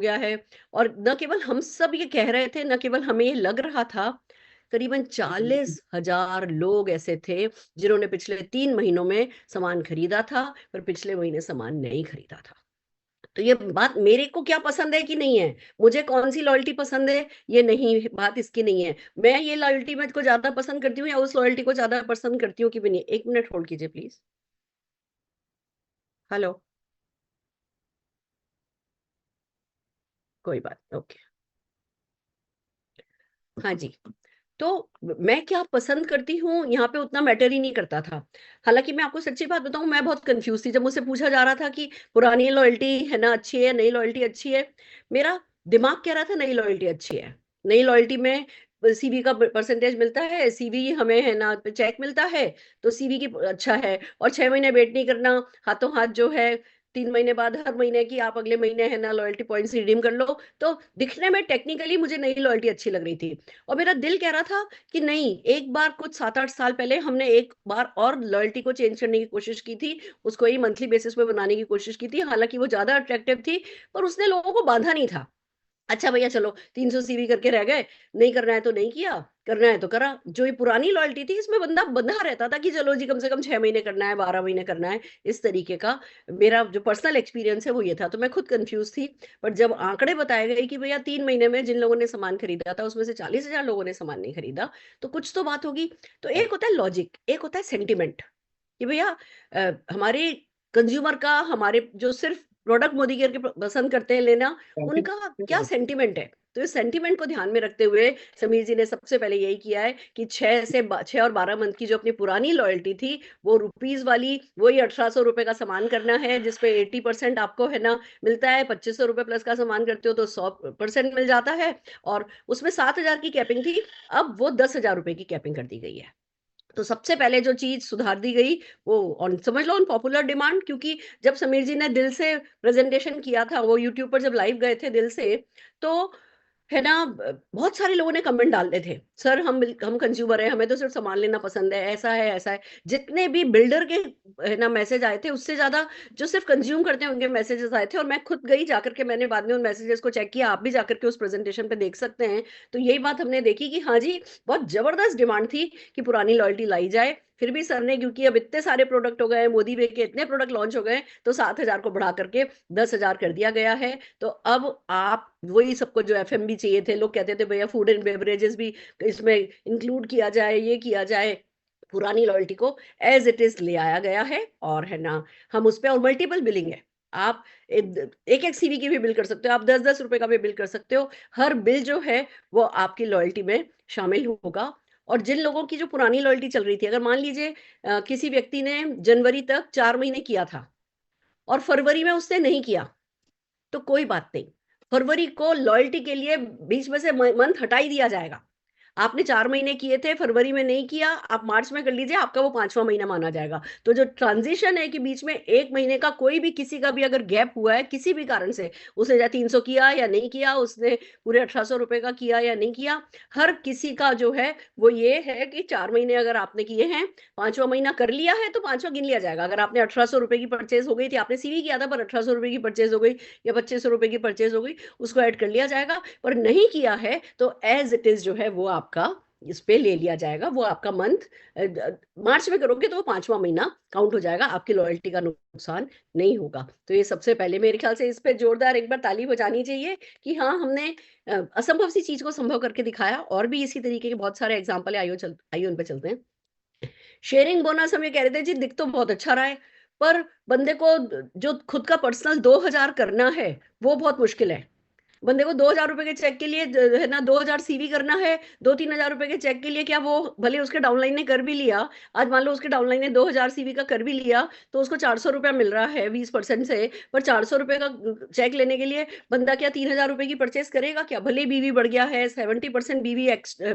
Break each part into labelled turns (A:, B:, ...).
A: गया है। और न केवल हम सब ये कह रहे थे, न केवल हमें ये लग रहा था, करीबन 40,000 लोग ऐसे थे जिन्होंने पिछले 3 महीनों में सामान खरीदा था, पर पिछले महीने सामान नहीं खरीदा था। तो ये बात मेरे को क्या पसंद है कि नहीं है, मुझे कौन-सी लॉयल्टी पसंद है, ये नहीं बात इसकी नहीं है। मैं ये लॉयल्टी में को ज़्यादा पसंद करती हूँ या उस लॉयल्टी को ज़्यादा पसंद करती हूँ कि भी नहीं। 1 मिनट होल्ड कीजिए प्लीज़। हेलो, कोई बात ओके। हाँ जी। तो मैं क्या पसंद करती हूँ, यहाँ पे उतना मैटर ही नहीं करता था। हालाँकि मैं आपको सच्ची बात बताऊँ, मैं बहुत कन्फ्यूज़ थी। जब मुझसे पूछा जा रहा था कि पुरानी लॉयल्टी है ना अच्छी है, नई लॉयल्टी अच्छी है, मेरा दिमाग कह रहा था नई लॉयल्टी अच्छी है। नई लॉयल्टी में सीवी का प परसेंटेज मिलता है, सीवी हमें है ना चेक मिलता है, तो सीवी की अच्छा है और 6 महीने वेट नहीं करना, हाथों-हाथ जो है 3 महीने बाद हर महीने की आप अगले महीने है ना लॉयल्टी पॉइंट्स रिडीम कर लो। तो दिखने में टेक्निकली मुझे नई लॉयल्टी अच्छी लग रही थी। और मेरा दिल कह रहा था कि नहीं, एक बार कुछ 7-8 साल पहले हमने एक बार और लॉयल्टी को चेंज करने की कोशिश की थी, उसको ही मंथली बेसिस पे बनाने की कोशिश की थी, हालाँकि वो ज़्यादा अट्रैक्टिव थी, पर उसने लोगों को बाँधा नहीं था। अच्छा भैया चलो 300 सीवी करके रह गए, नहीं करना है तो नहीं किया, करना है तो करा। जो ये पुरानी लॉयल्टी थी इसमें बंदा बँधा रहता था कि चलो जी कम से कम 6 महीने करना है, 12 महीने करना है, इस तरीके का मेरा जो पर्सनल एक्सपीरियंस है वो ये था। तो मैं खुद कन्फ्यूज़ थी, पर जब आंकड़े बताए गए कि भैया 3 महीने में जिन लोगों ने सामान खरीदा था उसमें से 40,000 लोगों ने सामान नहीं खरीदा, तो कुछ तो बात होगी। तो एक होता है लॉजिक, एक होता है सेंटिमेंट। कि भैया हमारे कंज़्यूमर का हमारे जो सिर्फ़ प्रोडक्ट मोदी केयर के पसंद करते हैं लेना, उनका क्या सेंटिमेंट है? तो इस सेंटिमेंट को ध्यान में रखते हुए समीर जी ने सबसे पहले यही किया है कि 6 और 12 मंथ की जो अपनी पुरानी लॉयल्टी थी, वो रुपीज़ वाली वही ₹1800 का सामान करना है, जिस पे 80% आपको है ना मिलता है, ₹2500 प्लस का सामान करते हो तो 100% मिल जाता है और उसमें 7,000 की कैपिंग थी, अब वो ₹10,000 की कैपिंग कर दी गई है। तो सबसे पहले जो चीज़ सुधार दी गई, वो ऑन समझ लो ऑन पॉपुलर डिमांड, क्योंकि जब समीर जी ने दिल से प्रेज़ेंटेशन किया था, वो यूट्यूब पर जब लाइव गए थे दिल से, तो है ना बहुत सारे लोगों ने कमेंट डाले थे, "सर हम कंज़्यूमर हैं, हमें तो सिर्फ़ सामान लेना पसंद है, ऐसा है, ऐसा है।" जितने भी बिल्डर के है ना मैसेज आए थे, उससे ज़्यादा जो सिर्फ़ कंज़्यूम करते हैं, उनके मैसेजेस आए थे और मैं खुद गई जाकर के मैंने बाद में उन मैसेजेस को चेक किया, आप भी जाकर के उस प्रेज़ेंटेशन पे देख सकते हैं। तो यही बात हमने देखी कि हाँ जी, बहुत ज़बरदस्त डिमांड थी कि पुरानी लॉयल्टी लाई जाए। फिर भी सर ने क्योंकि अब इतने सारे प्रोडक्ट हो गए हैं, मोदी वे के इतने प्रोडक्ट लॉन्च हो गए हैं, तो 7,000 को बढ़ा करके 10,000 कर दिया गया है। तो अब आप वही सबको जो एफएमबी चाहिए थे, लोग कहते थे भैया फूड एंड बेवरेजेस भी इसमें इंक्लूड किया जाए, ये किया जाए। पुरानी लॉयल्टी को एज़ इट इज़ ले आया गया है और है ना, हम उसपे और मल्टीपल बिलिंग है। आप एक-एक सीवी की भी बिल कर सकते हो, आप 10-10 रुपए का भी बिल कर सकते हो। हर बिल जो है, वो आपकी लॉयल्टी में शामिल होगा और जिन लोगों की जो पुरानी लॉयल्टी चल रही थी, अगर मान लीजिए किसी व्यक्ति ने जनवरी तक 4 महीने किया था और फरवरी में उसने नहीं किया, तो कोई बात नहीं। फरवरी को लॉयल्टी के लिए बीच में से मंथ हटा ही दिया जाएगा। आपने 4 महीने किए थे, फरवरी में नहीं किया, आप मार्च में कर लीजिए, आपका वो 5वाँ महीना माना जाएगा। तो जो ट्रांज़िशन है कि बीच में 1 महीने का कोई भी किसी का भी अगर गैप हुआ है, किसी भी कारण से, उसने चाहे 300 किया या नहीं किया, उसने पूरे ₹1800 का किया या नहीं किया, हर किसी का जो है, वो ये है कि 4 महीने अगर आपने किए हैं, 5वाँ महीना कर लिया है, तो 5वाँ गिन लिया जाएगा। अगर आपने ₹1800 की परचेज़ हो गई थी, आपने सीवी किया था पर ₹1800 की परचेज़ हो गई या ₹2500 की परचेज़ हो गई, उसको ऐड कर लिया जाएगा। पर नहीं किया है तो एज़ इट इज़ जो है वो आपका इस पे ले लिया जाएगा। वो आपका मंथ मार्च में करोगे तो वो 5वाँ महीना काउंट हो जाएगा, आपकी लॉयल्टी का नुकसान नहीं होगा। तो ये सबसे पहले मेरे ख़्याल से इस पे जोरदार एक बार ताली बजानी चाहिए कि हाँ, हमने असंभव सी चीज़ को संभव करके दिखाया और भी इसी तरीके के बहुत सारे एग्ज़ाम्पल है, आइए उन पे चलते हैं। शेयरिंग बोनस हम ये कह रहे थे जी दिख तो बहुत अच्छा रहा है, पर बंदे को जो खुद का पर्सनल 2,000 करना है, वो बहुत मुश्किल है। बंदे को ₹2000 के चेक के लिए है ना 2000 सीवी करना है, 2-3 हज़ार रुपए के चेक के लिए क्या वो भले उसके डाउनलाइन ने कर भी लिया, आज मान लो उसके डाउनलाइन ने 2000 सीवी का कर भी लिया, तो उसको ₹400 मिल रहा है 20% से, पर ₹400 का चेक लेने के लिए बंदा क्या ₹3000 की परचेज़ करेगा क्या? भले बीवी बढ़ गया है, 70% बीवी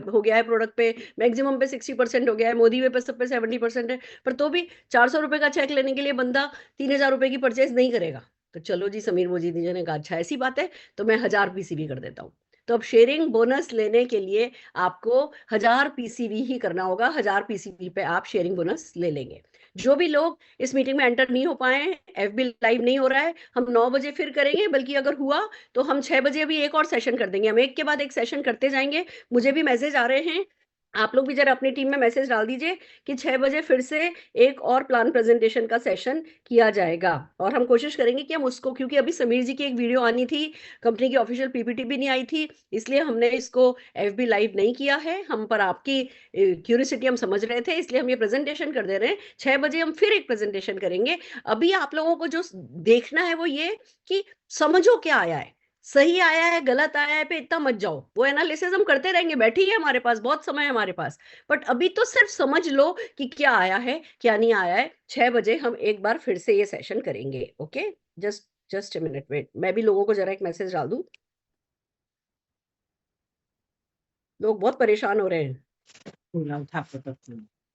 A: हो गया है प्रोडक्ट पे, मैक्सिमम पे 60% हो गया है, मोदी वे पे सब पे 70% है, पर तो भी ₹400 का चेक लेने के लिए बंदा ₹3000 की परचेज़ नहीं करेगा। तो चलो जी समीर मोदी जी ने कहा अच्छा ऐसी बात है, तो मैं 1000 पीसीबी कर देता हूँ। तो अब शेयरिंग बोनस लेने के लिए आपको 1000 पीसीवी ही करना होगा। 1000 पीसीवी पे आप शेयरिंग बोनस ले लेंगे। जो भी लोग इस मीटिंग में एंटर नहीं हो पाए हैं, एफबी लाइव नहीं हो रहा है, हम 9 बजे फिर करेंगे, बल्कि अगर हुआ तो हम 6 बजे अभी एक और सेशन कर देंगे। हम एक के बाद एक सेशन करते जाएंगे। मुझे भी मैसेज आ रहे हैं, आप लोग भी जरा अपनी टीम में मैसेज डाल दीजिए कि 6 बजे फिर से एक और प्लान प्रेजेंटेशन का सेशन किया जाएगा। और हम कोशिश करेंगे कि हम उसको, क्योंकि अभी समीर जी की एक वीडियो आनी थी, कंपनी की ऑफिशियल पीपीटी भी नहीं आई थी, इसलिए हमने इसको एफबी लाइव नहीं किया है। हम पर आपकी क्यूरियोसिटी हम समझ रहे थे, इसलिए हम ये प्रेजेंटेशन कर दे रहे हैं। 6 बजे हम फिर एक प्रेजेंटेशन करेंगे। अभी आप लोगों को जो देखना है वो ये कि समझो क्या आया है, सही आया है गलत आया है पे इतना मत जाओ, वो एनालिसिस हम करते रहेंगे, बैठी है हमारे पास बहुत समय है हमारे पास। बट अभी तो सिर्फ समझ लो कि क्या आया है क्या नहीं आया है। 6 बजे हम एक बार फिर से ये सेशन करेंगे। Okay, just just a minute wait, मैं भी लोगों को जरा एक मैसेज डाल दूं, लोग बहुत परेशान हो रहे हैं।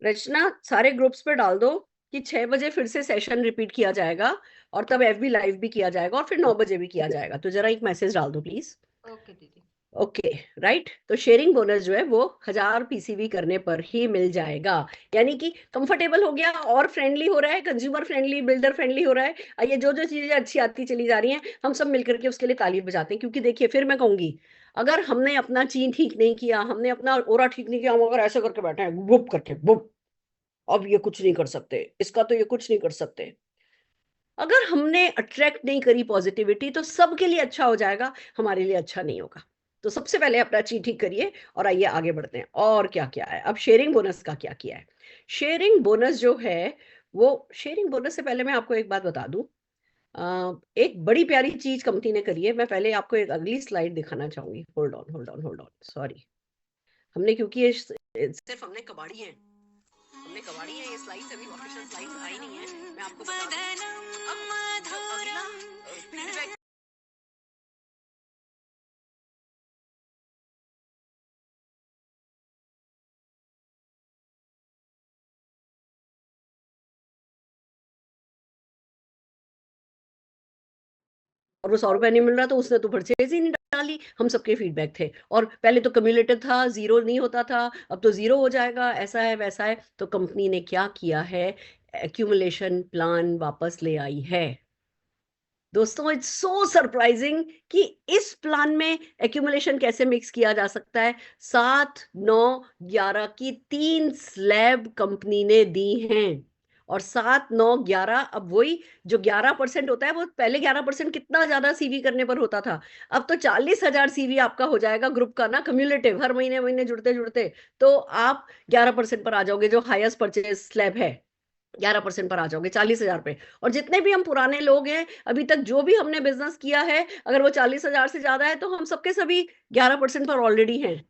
A: रचना, सारे ग्रुप्स पे डाल दो कि 6 बजे फिर से सेशन रिपीट किया जाएगा, और तब एफबी लाइव भी किया जाएगा, और फिर 9 बजे भी किया जाएगा। तो जरा एक मैसेज डाल दो प्लीज।
B: ओके दीदी।
A: Okay, right. तो शेयरिंग बोनस जो है वो 1000 पीसीवी करने पर ही मिल जाएगा, यानी कि कंफर्टेबल हो गया, और फ्रेंडली हो रहा है, कंज्यूमर फ्रेंडली, बिल्डर फ्रेंडली हो रहा है। ये जो जो चीजें अच्छी आती चली जा रही हैं, हम सब मिलकर के उसके लिए ताली बजाते हैं। क्योंकि देखिए, फिर मैं कहूंगी, अगर हमने अपना चीन ठीक नहीं किया, हमने अपना ओरा ठीक नहीं किया, हम अगर ऐसे करके बैठे हैं बुप करके बुप, अब ये कुछ नहीं कर सकते, इसका तो ये कुछ नहीं कर सकते, अगर हमने अट्रैक्ट नहीं करी पॉजिटिविटी, तो सबके लिए अच्छा हो जाएगा, हमारे लिए अच्छा नहीं होगा। तो सबसे पहले अपना चीज ठीक करिए, और आइए आगे बढ़ते हैं। और क्या क्या है, अब शेयरिंग बोनस का क्या किया है। शेयरिंग बोनस जो है वो, शेयरिंग बोनस से पहले मैं आपको एक बात बता दूं, एक बड़ी प्यारी चीज कंपनी ने करी है। मैं पहले आपको एक अगली स्लाइड दिखाना चाहूंगी। Hold on hold on hold on, sorry, हमने क्योंकि ये सिर्फ हमने कबाड़ी है, हमने कबाड़ी है, ये स्लाइड्स अभी ऑफिशियल स्लाइड्स आई नहीं है। मैं आपको बता दूं, अब अगला फीडबैक, और वो 100 रुपए नहीं मिल रहा, तो उसने तो परचेज ही नहीं डाली। हम सबके फीडबैक थे, और पहले तो कम्युलेटिव था, जीरो नहीं होता था, अब तो जीरो हो जाएगा, ऐसा है वैसा है। तो कंपनी ने क्या किया है, एक्यूमुलेशन प्लान वापस ले आई है। दोस्तों, इट्स सो सरप्राइजिंग कि इस प्लान में एक्यूमुलेशन कैसे मिक्स किया जा सकता है। 7, 9, 11 की 3 स्लैब कंपनी ने दी हैं, और 7, 9, 11, अब वही जो 11% होता है, वो पहले 11% कितना ज्यादा सीवी करने पर होता था, अब तो 40,000 सीवी आपका हो जाएगा ग्रुप का ना, कम्युलेटिव, हर महीने महीने जुड़ते जुड़ते। तो आप 11% पर आ जाओगे, जो हाईएस्ट परचेज स्लैब है, 11% पर आ जाओगे, 40,000 पे। और जितने भी हम पुराने लोग हैं, अभी तक जो भी हमने बिजनेस किया है, अगर वो 40,000 से ज्यादा है, तो हम सबके सभी 11% पर ऑलरेडी हैं।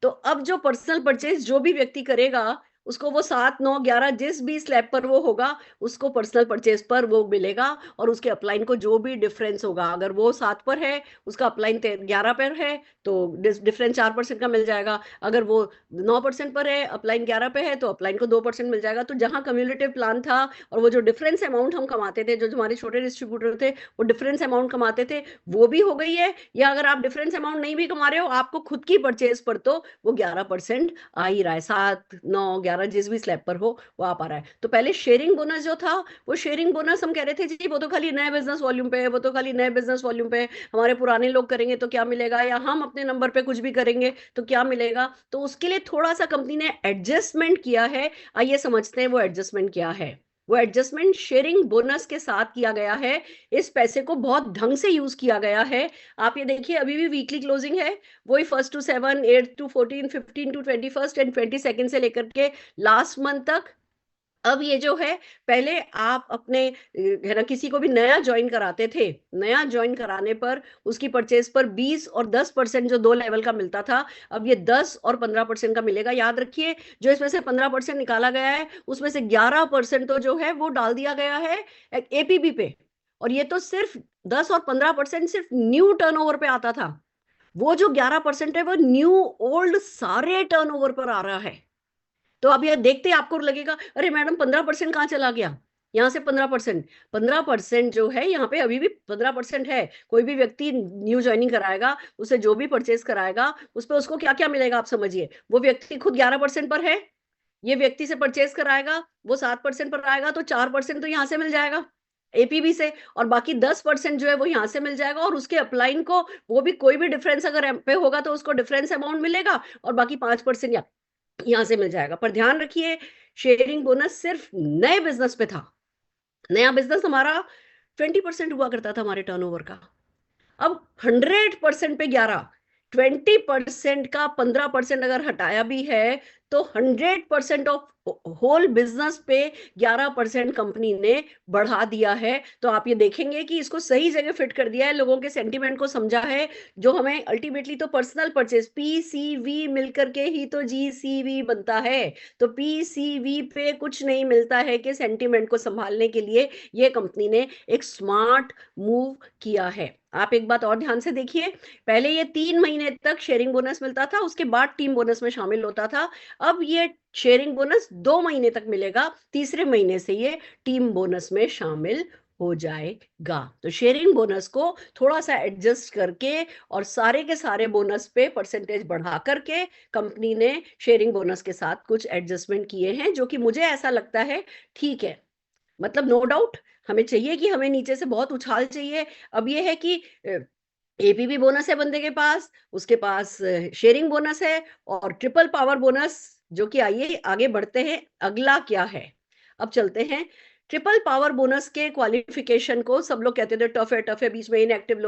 A: तो अब जो पर्सनल परचेज जो भी व्यक्ति करेगा, उसको वो 7, 9, 11 जिस भी स्लैब पर वो होगा, उसको पर्सनल परचेज पर वो मिलेगा। और उसके अपलाइन को जो भी डिफरेंस होगा, अगर वो 7 पर है, उसका अपलाइन 11 पर है, तो डिफरेंस 4% का मिल जाएगा। अगर वो 9% पर है, अपलाइन 11 पे है, तो अपलाइन को 2% मिल जाएगा। तो जहां कम्युलेटिव प्लान था, और वो जो डिफरेंस अमाउंट हम कमाते थे, जो हमारे छोटे डिस्ट्रीब्यूटर थे, वो डिफरेंस अमाउंट कमाते थे, वो भी हो गई है। या अगर आप डिफरेंस अमाउंट नहीं भी कमा रहे हो, आपको खुद की परचेज पर तो वो 11% आ ही रहा है, 7, 9, 11 जिस भी स्लैब पर हो वो आ पा रहा है। तो पहले शेयरिंग बोनस जो था, वो शेयरिंग बोनस हम कह रहे थे जी वो तो खाली नए बिजनेस वॉल्यूम पे है, वो तो खाली नए बिजनेस वॉल्यूम पे है, हमारे पुराने लोग करेंगे तो क्या मिलेगा, या हम अपने नंबर पे कुछ भी करेंगे तो क्या मिलेगा। तो उसके लिए थोड़ा सा कंपनी ने एडजस्टमेंट किया है। आइए समझते हैं वो एडजस्टमेंट क्या है। वो एडजस्टमेंट शेयरिंग बोनस के साथ किया गया है। इस पैसे को बहुत ढंग से यूज किया गया है। आप ये देखिए, अभी भी वीकली क्लोजिंग है, वही 1 to 7, 8 to 14, 15 to 21 एंड 22 से लेकर के लास्ट मंथ तक। अब ये जो है, पहले आप अपने है ना, किसी को भी नया ज्वाइन कराते थे, नया ज्वाइन कराने पर उसकी परचेज पर 20 और 10% जो 2 लेवल का मिलता था, अब ये 10 और 15% का मिलेगा। याद रखिए, जो इसमें से 15% निकाला गया है, उसमें से 11% तो जो है वो डाल दिया गया है एपीबी पे। और ये तो सिर्फ 10 और 15% सिर्फ न्यू टर्नओवर पे आता था। वो जो 11% है, वो न्यू ओल्ड सारे टर्नओवर पर आ रहा है। तो अब ये देखते ही आपको लगेगा, अरे मैडम 15% कहाँ चला गया। यहाँ से 15%। 15% जो है यहाँ पे अभी भी 15% है। कोई भी व्यक्ति न्यू ज्वाइनिंग कराएगा, उसे जो भी परचेज कराएगा, उस पर उसको क्या क्या मिलेगा आप समझिए। वो व्यक्ति खुद 11% पर है, ये व्यक्ति से परचेज कराएगा, वो 7% पर आएगा, तो 4% तो यहाँ से मिल जाएगा एपीबी से, और बाकी 10% जो है वो यहाँ से मिल जाएगा। और उसके अपलाइन को वो भी कोई भी डिफरेंस अगर एम पे होगा तो उसको डिफरेंस अमाउंट मिलेगा, और बाकी 5% यहाँ से मिल जाएगा। पर ध्यान रखिए, शेयरिंग बोनस सिर्फ नए बिजनेस पे था। नया बिजनेस हमारा 20% हुआ करता था हमारे टर्नओवर का, अब 100% पे 11, 20% का 15% अगर हटाया भी है तो 100% ऑफ होल बिजनेस पे 11% कंपनी ने बढ़ा दिया है। तो आप ये देखेंगे कि इसको सही जगह फिट कर दिया है, लोगों के सेंटिमेंट को समझा है, जो हमें अल्टीमेटली तो पर्सनल परचेज पीसीवी मिलकर के ही तो जीसीवी बनता है। तो पीसीवी पे कुछ नहीं मिलता है कि सेंटिमेंट को संभालने के लिए ये कंपनी ने एक स्मार्ट मूव किया है। आप एक बात और ध्यान से देखिए, पहले ये 3 महीने तक शेयरिंग बोनस मिलता था, उसके बाद टीम बोनस में शामिल होता था। अब ये शेयरिंग बोनस 2 महीने तक मिलेगा, तीसरे महीने से ये टीम बोनस में शामिल हो जाएगा। तो शेयरिंग बोनस को थोड़ा सा एडजस्ट करके और सारे के सारे बोनस पे परसेंटेज बढ़ा करके कंपनी ने शेयरिंग बोनस के साथ कुछ एडजस्टमेंट किए हैं, जो कि मुझे ऐसा लगता है ठीक है। मतलब नो डाउट हमें चाहिए कि हमें नीचे से बहुत उछाल चाहिए। अब ये है कि एपीबी बोनस है बंदे के पास, उसके पास शेयरिंग बोनस है और ट्रिपल पावर बोनस, जो कि आइए आगे बढ़ते हैं अगला क्या है। अब चलते हैं ट्रिपल पावर बोनस के क्वालिफिकेशन को। सब लोग कहते थे टफ है, बीच में इनएक्टिव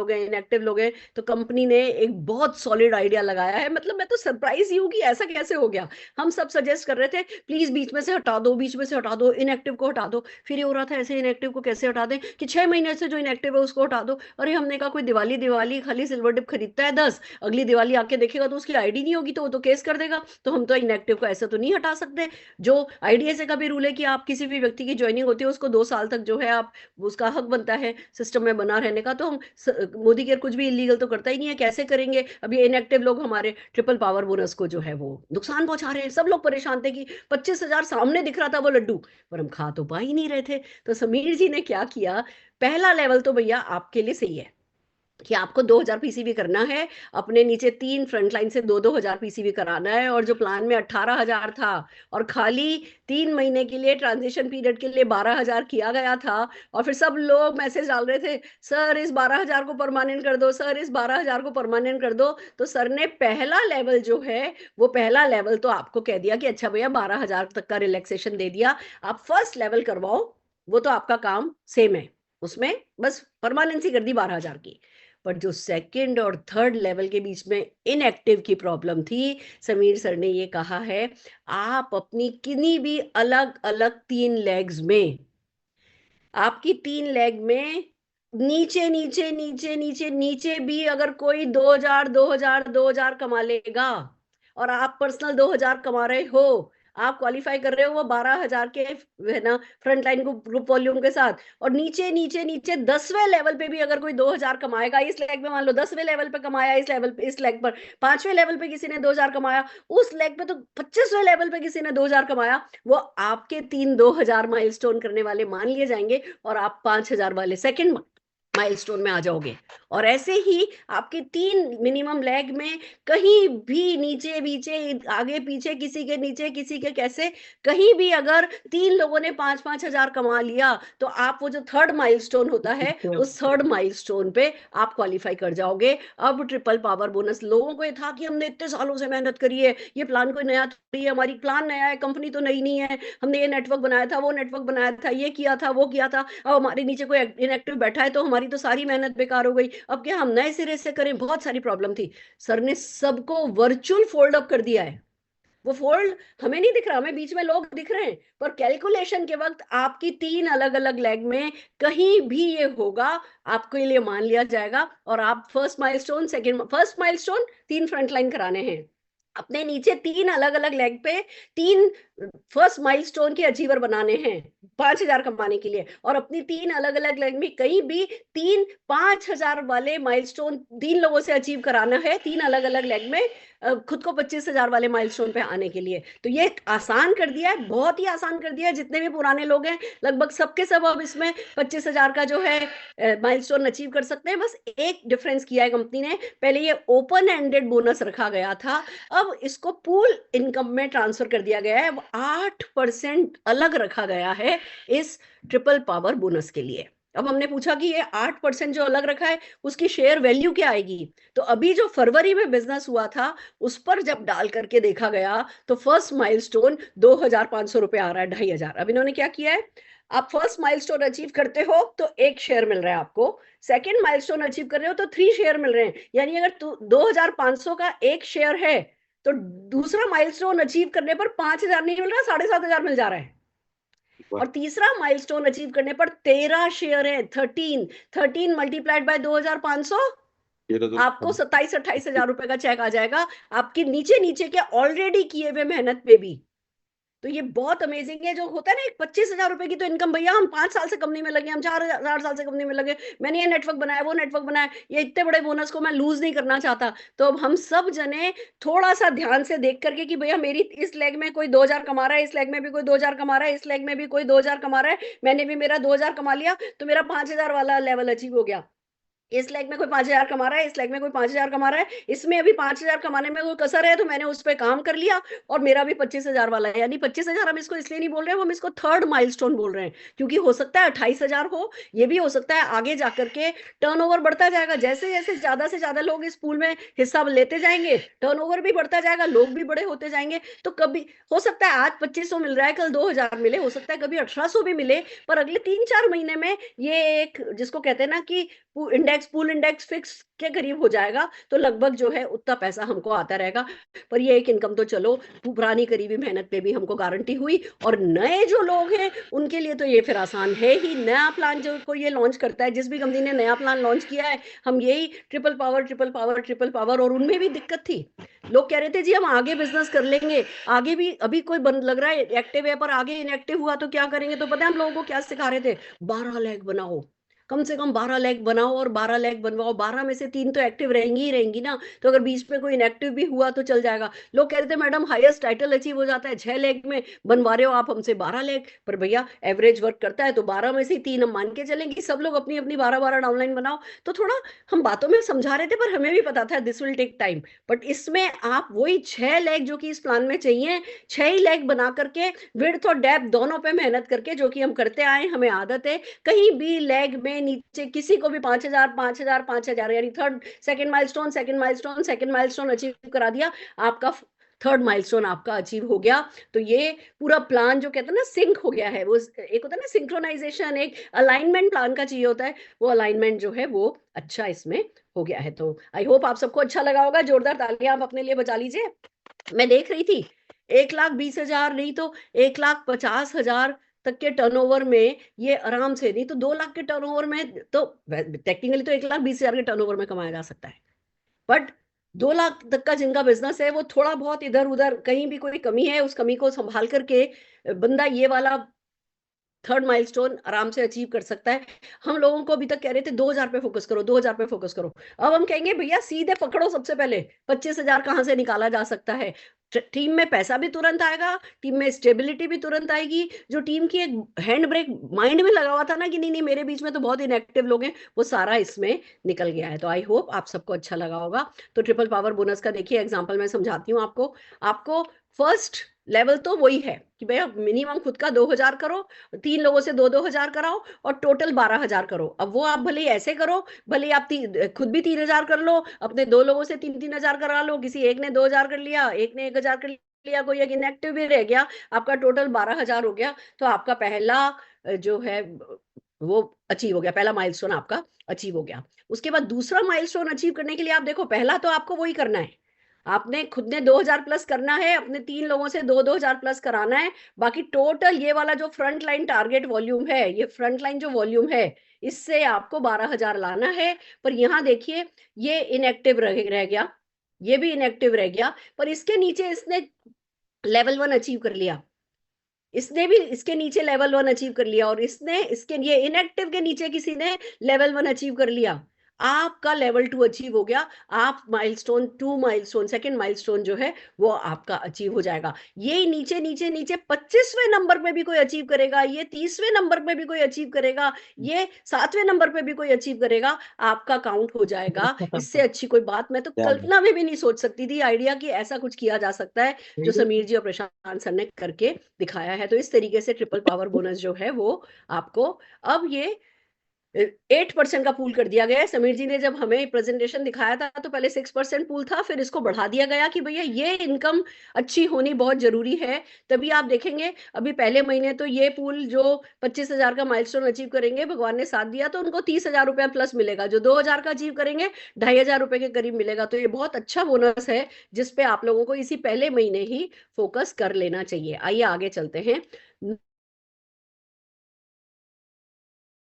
A: लोग हैं, तो कंपनी ने एक बहुत सॉलिड आइडिया लगाया है। मतलब मैं तो सरप्राइज ही हूँ कि ऐसा कैसे हो गया। हम सब सजेस्ट कर रहे थे प्लीज बीच में से हटा दो, बीच में से हटा दो, इनएक्टिव को हटा दो। फिर ये हो रहा था ऐसे इनएक्टिव को कैसे हटा दें कि 6 महीने से जो इनएक्टिव है उसको हटा दो। अरे हमने कहा कोई दिवाली दिवाली खाली सिल्वर डिप खरीदता है 10, अगली दिवाली आके देखेगा तो उसकी आईडी नहीं होगी तो वो तो केस कर देगा। तो हम तो इनएक्टिव को ऐसे तो नहीं हटा सकते। जो आईडीएसए का भी रूल है कि आप किसी भी व्यक्ति की ज्वाइनिंग होती है उसको 2 साल तक जो है आप उसका हक बनता है सिस्टम में बना रहने का। तो हम मोदी केयर कुछ भी इलीगल तो करता ही नहीं है, कैसे करेंगे। अब ये इनएक्टिव लोग हमारे ट्रिपल पावर बोनस को जो है वो नुकसान पहुंचा रहे हैं। सब लोग परेशान थे कि 25,000 सामने दिख रहा था वो लड्डू, पर हम खा तो पा ही नहीं रहे थे। तो समीर जी ने क्या किया, पहला लेवल तो भैया आपके लिए सही है कि आपको 2,000 पीसीबी करना है, अपने नीचे 3 फ्रंटलाइन से 2-2 हजार पीसीबी कराना है। और जो प्लान में 18,000 था और खाली 3 महीने के लिए ट्रांजिशन पीरियड के लिए 12,000 किया गया था, और फिर सब लोग मैसेज डाल रहे थे सर इस 12,000 को परमानेंट कर दो, सर इस 12,000 को परमानेंट कर दो। तो सर ने पहला लेवल जो है वो पहला लेवल तो आपको कह दिया कि अच्छा भैया 12,000 तक का रिलैक्सेशन दे दिया, आप फर्स्ट लेवल करवाओ, वो तो आपका काम सेम है, उसमें बस परमानेंसी कर दी 12,000 की। पर जो सेकंड और थर्ड लेवल के बीच में इनएक्टिव की प्रॉब्लम थी, समीर सर ने ये कहा है आप अपनी किन्हीं भी अलग अलग 3 लेग्स में, आपकी 3 लेग में नीचे नीचे नीचे नीचे नीचे भी अगर कोई 2,000 2,000 2,000 कमा लेगा और आप पर्सनल 2,000 कमा रहे हो, आप क्वालिफाई कर रहे हो वो 12,000 के है ना फ्रंट लाइन ग्रुप वॉल्यूम के साथ, और नीचे नीचे नीचे 10वें लेवल पे भी अगर कोई 2,000 कमाएगा, इस लेग में मान लो 10वें लेवल पे कमाया, इस लेवल पे, इस लेग पर 5वें लेवल पे किसी ने 2,000 कमाया, उस लेग पे तो 25वें लेवल पे किसी ने 2,000 कमाया, वो आपके 2,000 माइलस्टोन करने वाले मान लिए जाएंगे और आप 5,000 वाले सेकंड माइलस्टोन में आ जाओगे। और ऐसे ही आपके 3 मिनिमम लेग में कहीं भी नीचे पीछे आगे पीछे किसी के नीचे किसी के कैसे कहीं भी अगर 3 लोगों ने 5-5 हजार कमा लिया तो आप वो जो थर्ड माइलस्टोन होता है उस थर्ड माइलस्टोन पे आप क्वालिफाई कर जाओगे। अब ट्रिपल पावर बोनस, लोगों को ये था कि हमने इतने सालों से मेहनत करी है, ये प्लान कोई नया थोड़ी है, हमारी प्लान नया है, कंपनी तो नई नहीं है, हमने ये नेटवर्क बनाया था, वो नेटवर्क बनाया था, ये किया था, वो किया था, अब हमारे नीचे कोई इनएक्टिव बैठा है तो हमारी तो सारी मेहनत बेकार हो गई, अब क्या हम नए सिरे से करें। बहुत सारी प्रॉब्लम थी। सर ने सबको वर्चुअल फोल्ड अप कर दिया है। वो फोल्ड हमें नहीं दिख रहा, हमें बीच में लोग दिख रहे हैं, पर कैलकुलेशन के वक्त आपकी 3 अलग-अलग लेग में कहीं भी ये होगा, आपके लिए मान लिया जाएगा और आप फर्स्ट माइलस्टोन 3 फ्रंट लाइन कराने हैं, अपने नीचे 3 अलग-अलग लेग पे 3 फर्स्ट माइलस्टोन के अचीवर बनाने हैं 5,000 कमाने के लिए, और अपनी 3 अलग-अलग लेग में कहीं भी 3 5,000 वाले माइलस्टोन 3 लोगों से अचीव कराना है, 3 अलग-अलग लेग में खुद को 25,000 वाले माइलस्टोन पे आने के लिए। तो ये आसान कर दिया है, बहुत ही आसान कर दिया है। जितने भी पुराने लोग हैं लगभग सबके सब अब इसमें 25,000 का जो है माइलस्टोन अचीव कर सकते हैं। बस एक डिफरेंस किया है कंपनी ने, पहले ये ओपन एंडेड बोनस रखा गया था, अब इसको पूल इनकम में ट्रांसफर कर दिया गया है। 8% अलग रखा गया है इस ट्रिपल पावर बोनस के लिए। अब हमने पूछा कि ये 8% जो अलग रखा है उसकी शेयर वैल्यू क्या आएगी, तो अभी जो फरवरी में बिजनेस हुआ था उस पर जब डाल करके देखा गया तो फर्स्ट माइलस्टोन 2,500 रुपए आ रहा है, 2,500। अब इन्होंने क्या किया है, आप फर्स्ट माइलस्टोन अचीव करते हो तो 1 शेयर मिल रहा है आपको, सेकंड माइलस्टोन अचीव कर रहे हो तो 3 शेयर मिल रहे हैं। यानी अगर 2,500 का 1 शेयर है तो दूसरा माइलस्टोन अचीव करने पर 5,000 नहीं मिल रहा, 7,500 मिल जा रहा है। और तीसरा माइलस्टोन अचीव करने पर 13 शेयर है, 13 मल्टीप्लाइड बाय 2,500, आपको 27-28 हजार रुपए का चेक आ जाएगा आपके नीचे नीचे के ऑलरेडी किए हुए मेहनत पे भी। तो ये बहुत अमेजिंग है। जो होता है ना एक 25,000 रुपए की तो इनकम, भैया हम 5 साल से कंपनी में लगे, हम 4 साल से कंपनी में लगे, मैंने ये नेटवर्क बनाया, वो नेटवर्क बनाया, ये इतने बड़े बोनस को मैं लूज नहीं करना चाहता। तो अब हम सब जने थोड़ा सा ध्यान से देख करके कि भैया मेरी इस लेग में कोई 2,000 कमा रहा है, इस लेग में भी कोई 2,000 कमा रहा है, इस लेग में भी कोई 2,000 कमा रहा है, मैंने भी मेरा 2,000 कमा लिया तो मेरा 5,000 वाला लेवल अचीव हो गया। इस लेग में कोई 5,000 कमा रहा है, इस लेग में कोई 5,000 कमा रहा है, इसमें अभी 5,000 कमाने में कोई कसर है तो मैंने उस पे काम कर लिया और मेरा भी 25,000 वाला है। यानी 25,000 हम इसको इसलिए नहीं बोल रहे हैं, हम इसको थर्ड माइलस्टोन बोल रहे हैं, क्योंकि हो सकता है 28,000 हो, ये भी हो सकता है आगे जाकर के टर्नओवर बढ़ता जाएगा। जैसे जैसे ज्यादा से ज्यादा लोग इस पूल में हिस्सा लेते जाएंगे, टर्नओवर भी बढ़ता जाएगा, लोग भी बड़े होते जाएंगे। तो कभी हो सकता है आज 2,500 मिल रहा है, कल 2,000 मिले, हो सकता है कभी 1,800 भी मिले, पर अगले 3-4 महीने में ये एक जिसको कहते हैं ना कि पूल इंडेक्स फिक्स के करीब हो जाएगा, तो लगभग जो है उतना पैसा हमको आता रहेगा। पर ये एक इनकम तो चलो पुरानी करीबी मेहनत पे भी हमको गारंटी हुई। और नए जो लोग हैं उनके लिए तो ये फिर आसान है ही। नया प्लान जो कोई ये लॉन्च करता है, जिस भी कंपनी ने नया प्लान लॉन्च किया है, हम यही triple power triple power triple power, और उनमें भी दिक्कत थी। लोग कह रहे थे जी हम आगे बिजनेस कर लेंगे, आगे भी अभी कोई बंद लग रहा है एक्टिव है पर आगे इनएक्टिव हुआ तो क्या करेंगे। तो पता है हम लोगों को क्या सिखा रहे थे, 12 लेग बनाओ, कम से कम 12 लेग बनाओ और 12 लेग बनवाओ, 12 में से 3 तो एक्टिव रहेंगी ही रहेंगी ना, तो अगर बीच में कोई इनएक्टिव भी हुआ तो चल जाएगा। लोग कह रहे थे मैडम हाईएस्ट टाइटल अचीव हो जाता है 6 लेग में, बनवा रहे हो आप हमसे 12 लेग, पर भैया एवरेज वर्क करता है तो 12 में से 3 हम मान के चलेंगे, सब लोग अपनी अपनी 12-12 डाउनलाइन बनाओ। तो थोड़ा हम बातों में समझा रहे थे पर हमें भी पता था this will take time. But इसमें आप वही 6 लेग जो कि इस प्लान में चाहिए, 6 ही लेग बना करके विड्थ और डेप्थ दोनों पे मेहनत करके, जो कि हम करते आए, हमें आदत है, कहीं भी लेग में नीचे किसी को भी 5,000 5,000 5,000 यानी सेकंड माइलस्टोन अचीव करा दिया, आपका थर्ड माइलस्टोन आपका अचीव हो गया। तो ये पूरा प्लान जो कहते हैं ना सिंक हो गया है, वो एक होता है ना सिंक्रोनाइजेशन, एक अलाइनमेंट प्लान का चाहिए होता है, वो अलाइनमेंट जो है वो अच्छा इसमें हो गया है। तो आई होप आप सबको अच्छा लगा होगा। जोरदार तालियां आप अपने लिए बजा लीजिए। मैं देख रही थी 1,20,000 नहीं तो 1,50,000 तक के टर्नओवर में ये आराम से, नहीं तो 2 लाख के टर्नओवर में तो टेक्निकली तो 1,20,000 के टर्नओवर में कमाया जा सकता है। बट 2 लाख तक का जिनका बिजनेस है वो थोड़ा बहुत इधर उधर कहीं भी कोई कमी है, उस कमी को संभाल करके बंदा ये वाला थर्ड माइलस्टोन आराम से अचीव कर सकता है। हम लोगों को अभी तक कह रहे थे 2,000 पे फोकस करो, 2,000 पे फोकस करो, अब हम कहेंगे भैया सीधे पकड़ो, सबसे पहले 25,000 कहां से निकाला जा सकता है। टीम में पैसा भी तुरंत आएगा, टीम में स्टेबिलिटी भी तुरंत आएगी। जो टीम की एक हैंड ब्रेक माइंड में लगा हुआ था ना कि नहीं नहीं मेरे बीच में तो बहुत इनएक्टिव लोग हैं, वो सारा इसमें निकल गया है। तो आई होप आप सबको अच्छा लगा होगा। तो ट्रिपल पावर बोनस का देखिए एग्जाम्पल मैं समझाती हूँ आपको। आपको फर्स्ट लेवल तो वही है कि भैया मिनिमम खुद का 2,000 करो, 3 लोगों से 2-2 हजार कराओ और टोटल 12,000 करो। अब वो आप भले ही ऐसे करो, भले आप खुद भी 3,000 कर लो, अपने 2 लोगों से 3-3 हजार करा लो, किसी एक ने 2,000 कर लिया, एक ने 1,000 कर लिया, कोई एक इनएक्टिव भी रह गया, आपका टोटल 12,000 हो गया। तो आपका पहला जो है वो अचीव हो गया, पहला माइलस्टोन आपका अचीव हो गया। उसके बाद दूसरा माइलस्टोन अचीव करने के लिए आप देखो, पहला तो आपको वही करना है, आपने खुद ने 2,000 प्लस करना है, अपने 3 लोगों से 2-2 हजार प्लस कराना है। बाकी टोटल ये वाला जो फ्रंट लाइन टारगेट वॉल्यूम है, ये फ्रंट लाइन जो वॉल्यूम है, इससे आपको 12,000 लाना है। पर यहां देखिए ये इनएक्टिव रह गया, ये भी इनएक्टिव रह गया, पर इसके नीचे इसने लेवल 1 अचीव कर लिया, इसने भी इसके नीचे लेवल 1 अचीव कर लिया, और इसने इसके ये इनएक्टिव के नीचे किसी ने लेवल 1 अचीव कर लिया, आपका लेवल 2 अचीव हो गया। आप माइलस्टोन 2 माइलस्टोन सेकंड माइलस्टोन जो है वो आपका अचीव हो जाएगा। ये नीचे नीचे नीचे 25वें नंबर पे भी कोई अचीव करेगा, ये 30वें नंबर पे भी कोई अचीव करेगा, ये 7वें नंबर पे भी कोई अचीव करेगा, आपका काउंट हो जाएगा। इससे अच्छी कोई बात मैं तो कल्पना में भी नहीं सोच सकती थी आइडिया कि ऐसा कुछ किया जा सकता है, जो समीर जी और प्रशांत सर ने करके दिखाया है। तो इस तरीके से ट्रिपल पावर बोनस जो है वो आपको अब ये 8% का पूल कर दिया गया है। समीर जी ने जब हमें प्रेजेंटेशन दिखाया था तो पहले 6% पूल था, फिर इसको बढ़ा दिया गया कि भैया ये इनकम अच्छी होनी बहुत जरूरी है। तभी आप देखेंगे अभी पहले महीने तो ये पूल जो 25,000 का माइलस्टोन अचीव करेंगे, भगवान ने साथ दिया तो उनको 30,000 रुपया प्लस मिलेगा, जो 2,000 का अचीव करेंगे 2,500 रुपए के करीब मिलेगा। तो ये बहुत अच्छा बोनस है जिसपे आप लोगों को इसी पहले महीने ही फोकस कर लेना चाहिए। आइए आगे चलते हैं।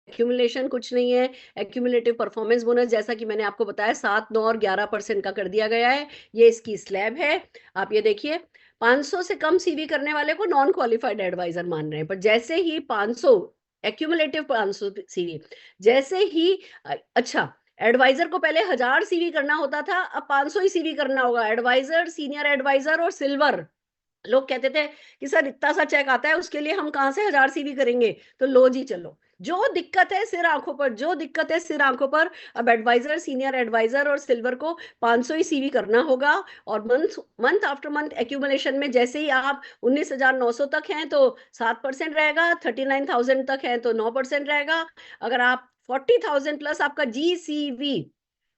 A: एक्यूमुलेशन कुछ नहीं है, एक्यूमुलेटिव परफॉर्मेंस बोनस जैसा कि मैंने आपको बताया 7, 9 और 11% का कर दिया गया है। ये इसकी स्लैब है। आप ये देखिए 500 से कम सीवी करने वाले को नॉन क्वालिफाइड एडवाइजर मान रहे हैं, पर जैसे ही 500 एक्यूमुलेटिव 500 सीवी, जैसे ही अच्छा एडवाइजर को पहले 1000 सीवी करना होता था, अब 500 ही सीवी करना होगा। एडवाइजर, सीनियर एडवाइजर और सिल्वर, लोग कहते थे कि सर इतना सा चेक आता है उसके लिए हम कहां से 1000 सीवी करेंगे। तो लो जी चलो, जो दिक्कत है सिर आंखों पर, जो दिक्कत है सिर आंखों पर। अब एडवाइजर, सीनियर एडवाइजर और सिल्वर को 500 ही सीवी करना होगा, और month month after month accumulation में जैसे ही आप 19,900 तक हैं तो 7% रहेगा, 39,000 तक है तो 9% रहेगा। अगर आप 40,000 प्लस आपका GCV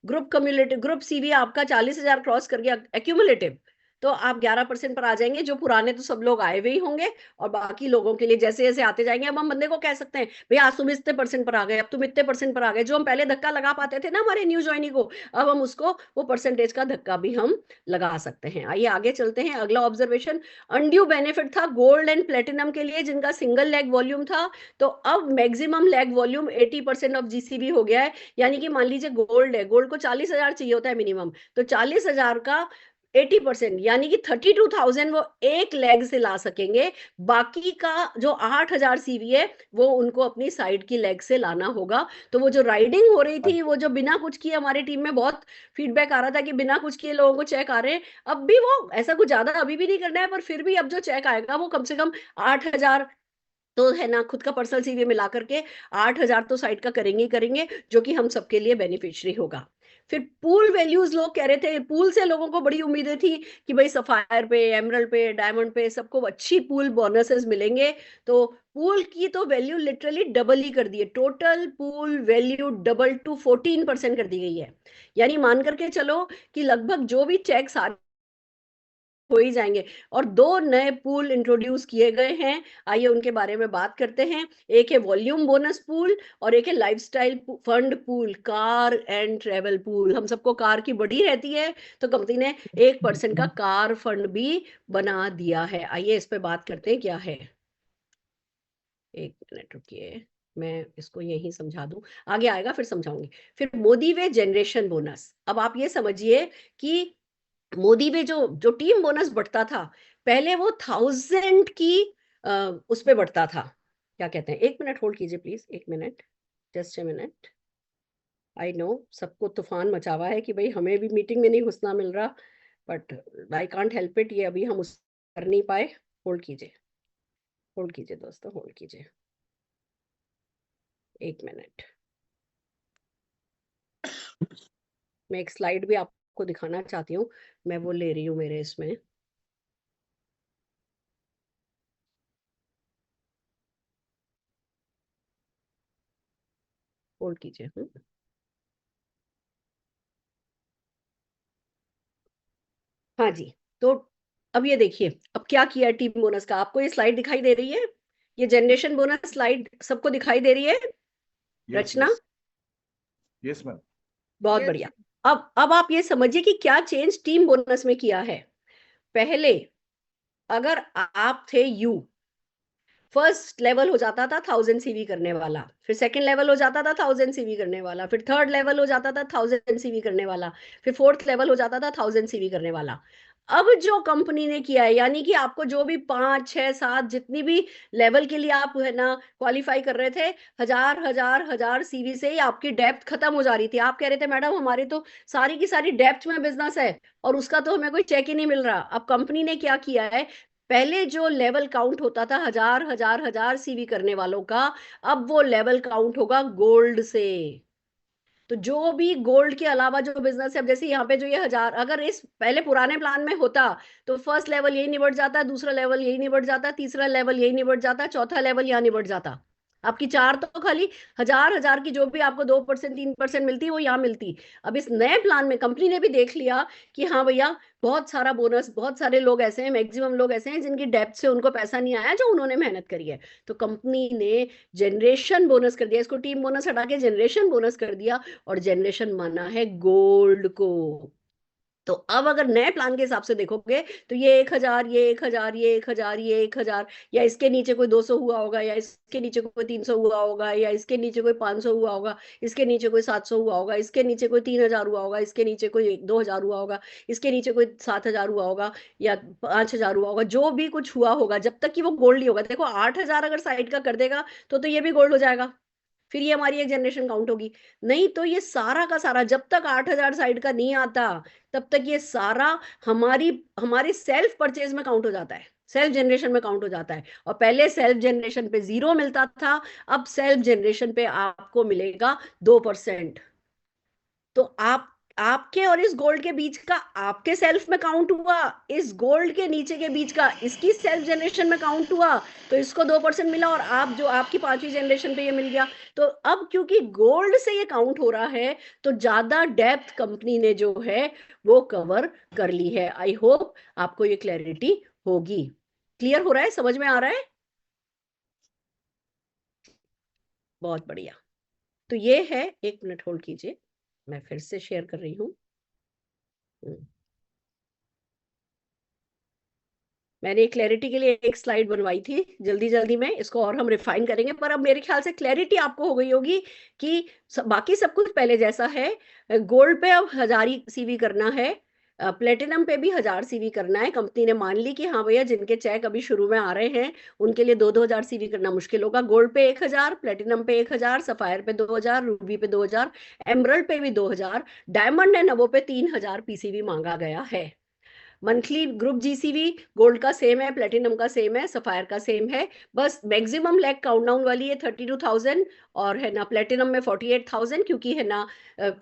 A: group cumulative group CV आपका 40,000 क्रॉस कर गया एक्यूमुलेटिव, तो आप 11% पर आ जाएंगे। जो पुराने तो सब लोग आए हुए ही होंगे, और बाकी लोगों के लिए जैसे जैसे आते जाएंगे, अब हम बंदे को कह सकते हैं भैया आज तुम इतने परसेंट पर आ गए, अब तुम इतने परसेंट पर आ गए। जो हम पहले धक्का लगा पाते थे ना हमारे न्यू ज्वाइनी को, अब हम उसको वो परसेंटेज का धक्का भी हम लगा सकते हैं। आइए आगे चलते हैं। अगला ऑब्जर्वेशन, अनड्यू बेनिफिट था गोल्ड एंड प्लेटिनम के लिए जिनका सिंगल लेग वॉल्यूम था, तो अब maximum leg volume 80% of GCB हो गया है। यानी कि मान लीजिए गोल्ड है, गोल्ड को 40,000 चाहिए होता है मिनिमम, तो 40,000 का 80% यानी कि 32,000 वो एक लेग से ला सकेंगे। बाकी का जो 8,000 सीवी है वो उनको अपनी साइड की लेग से लाना होगा। तो वो जो राइडिंग हो रही थी, वो जो बिना कुछ किए, हमारी टीम में बहुत फीडबैक आ रहा था कि बिना कुछ किए लोगों को चेक आ रहे हैं, अब भी वो ऐसा कुछ ज्यादा अभी भी नहीं करना है, पर फिर भी अब जो चेक आएगा वो कम से कम 8,000 तो है ना, खुद का पर्सनल सीवी मिला करके 8,000 तो साइड का करेंगे ही करेंगे, जो कि हम सबके लिए बेनिफिशियरी होगा। फिर पूल वैल्यूज लोग कह रहे थे, पूल से लोगों को बड़ी उम्मीदें थी कि भाई सफायर पे, एमरल्ड पे, डायमंड पे सबको अच्छी पूल बोनसेस मिलेंगे। तो पूल की तो वैल्यू लिटरली डबल ही कर दी है, total pool value double two 14% कर दी गई है। यानी मान करके चलो कि लगभग जो भी चेक सारे हो ही जाएंगे। और दो नए पूल इंट्रोड्यूस किए गए हैं, आइए उनके बारे में बात करते हैं। एक है वॉल्यूम बोनस पूल और एक है lifestyle fund pool, car and travel pool. हम सबको कार की बड़ी रहती है, तो कंपनी ने 1% का कार फंड भी बना दिया है। आइए इस पे बात करते हैं क्या है। एक मिनट रुकिए, मैं इसको यही समझा दूं, आगे आएगा फिर समझाऊंगी। फिर मोदी वे जनरेशन बोनस। अब आप ये समझिए कि मोदी में जो जो टीम बोनस बढ़ता था, पहले वो 1000 की उस पे बढ़ता था, क्या कहते हैं, एक मिनट होल्ड कीजिए प्लीज, एक minute, just a minute. I know सबको तूफान मचा हुआ है कि भाई हमें भी मीटिंग में नहीं घुसना मिल रहा, but I can't help it, ये अभी हम उस कर नहीं पाए। होल्ड कीजिए, होल्ड कीजिए दोस्तों, होल्ड कीजिए एक मिनट। मैं एक स्लाइड भी आपको दिखाना चाहती हूँ, मैं वो ले रही हूँ मेरे इसमें। होल्ड कीजिए। हाँ जी, तो अब ये देखिए अब क्या किया टीम बोनस का। आपको ये स्लाइड दिखाई दे रही है, ये जनरेशन बोनस स्लाइड सबको दिखाई दे रही है? रचना,
B: यस मैम,
A: बहुत बढ़िया। अब आप ये समझिए कि क्या चेंज टीम बोनस में किया है। पहले अगर आप थे यू, फर्स्ट लेवल हो जाता था 1000 CV करने वाला, फिर सेकंड लेवल हो जाता था 1000 CV करने वाला, फिर थर्ड लेवल हो जाता था 1000 CV करने वाला, फिर फोर्थ लेवल हो जाता था 1000 CV करने वाला। अब जो कंपनी ने किया है, यानी कि आपको जो भी 5 6 7 जितनी भी लेवल के लिए आप है ना क्वालिफाई कर रहे थे, हजार हजार हजार CV से ही आपकी डेप्थ खत्म हो जा रही थी। आप कह रहे थे मैडम हमारी तो सारी की सारी डेप्थ में बिजनेस है और उसका तो हमें कोई चेक ही नहीं मिल रहा। अब कंपनी ने क्या किया है, पहले जो लेवल काउंट होता था हजार हजार हजार CV करने वालों का, अब वो लेवल काउंट होगा गोल्ड से। तो जो भी गोल्ड के अलावा जो बिजनेस है, अब जैसे यहाँ पे जो ये हजार, अगर इस पहले पुराने प्लान में होता तो फर्स्ट लेवल यही निबट जाता, दूसरा लेवल यही निबट जाता, तीसरा लेवल यही निबट जाता, चौथा लेवल यहाँ निबट जाता। आपकी चार तो खाली हजार हजार की जो भी आपको 2% 3% मिलती वो यहाँ मिलती। अब इस नए प्लान में कंपनी ने भी देख लिया कि हाँ भैया बहुत सारा बोनस, बहुत सारे लोग ऐसे हैं, मैक्सिमम लोग ऐसे हैं जिनकी डेप्थ से उनको पैसा नहीं आया जो उन्होंने मेहनत करी है। तो कंपनी ने जनरेशन बोनस कर दिया, इसको टीम बोनस हटा के जनरेशन बोनस कर दिया, और जनरेशन माना है गोल्ड को। तो अब अगर नए प्लान के हिसाब से देखोगे तो ये 1000, ये 1000, ये 1000, ये 1000, या इसके नीचे कोई 200 हुआ होगा, या इसके नीचे कोई 300 हुआ होगा, या इसके नीचे कोई 500 हुआ होगा, इसके नीचे कोई 700 हुआ होगा, इसके नीचे कोई 3000 हुआ होगा, इसके नीचे कोई 2000 हुआ होगा, इसके नीचे कोई 7000 हुआ होगा, या 5000 हुआ होगा, जो भी कुछ हुआ होगा, जब तक कि वो गोल्ड नहीं होगा। देखो 8000 अगर साइड का कर देगा तो ये भी गोल्ड हो जाएगा, फिर ये हमारी एक जनरेशन काउंट होगी। नहीं तो ये सारा का सारा जब तक 8000 साइड का नहीं आता, तब तक ये सारा हमारी हमारी सेल्फ परचेज में काउंट हो जाता है, सेल्फ जनरेशन में काउंट हो जाता है। और पहले सेल्फ जनरेशन पे 0 मिलता था, अब सेल्फ जनरेशन पे आपको मिलेगा 2%। तो आप आपके और इस गोल्ड के बीच का आपके सेल्फ में काउंट हुआ, इस गोल्ड के नीचे के बीच का इसकी सेल्फ जनरेशन में काउंट हुआ, तो इसको 2% मिला, और आप जो आपकी पांचवी जनरेशन पे ये मिल गया। तो अब क्योंकि गोल्ड से ये काउंट हो रहा है, तो ज्यादा डेप्थ कंपनी ने जो है वो कवर कर ली है। आई होप आपको ये क्लैरिटी होगी। क्लियर हो रहा है, समझ में आ रहा है? बहुत बढ़िया। तो ये है, 1 मिनट होल्ड कीजिए, मैं फिर से शेयर कर रही हूँ। मैंने क्लैरिटी के लिए एक स्लाइड बनवाई थी जल्दी जल्दी में, इसको और हम रिफाइन करेंगे, पर अब मेरे ख्याल से क्लैरिटी आपको हो गई होगी कि बाकी सब कुछ पहले जैसा है। गोल्ड पे अब 1000 CV करना है, प्लेटिनम पे भी 1000 CV करना है। कंपनी ने मान ली कि हाँ भैया जिनके चेक अभी शुरू में आ रहे हैं उनके लिए 2-2 हजार CV करना मुश्किल होगा। गोल्ड पे 1000, प्लेटिनम पे 1000, सफायर पे 2000, रूबी पे 2000, एमरल्ड पे भी 2000, डायमंड एंड नवो पे 3000 PCV मांगा गया है। मंथली ग्रुप GCV गोल्ड का सेम है, प्लेटिनम का सेम है, सफायर का सेम है। बस मैक्सिमम लेग काउंटडाउन वाली है 32,000, और है ना प्लेटिनम में 48,000, क्योंकि है ना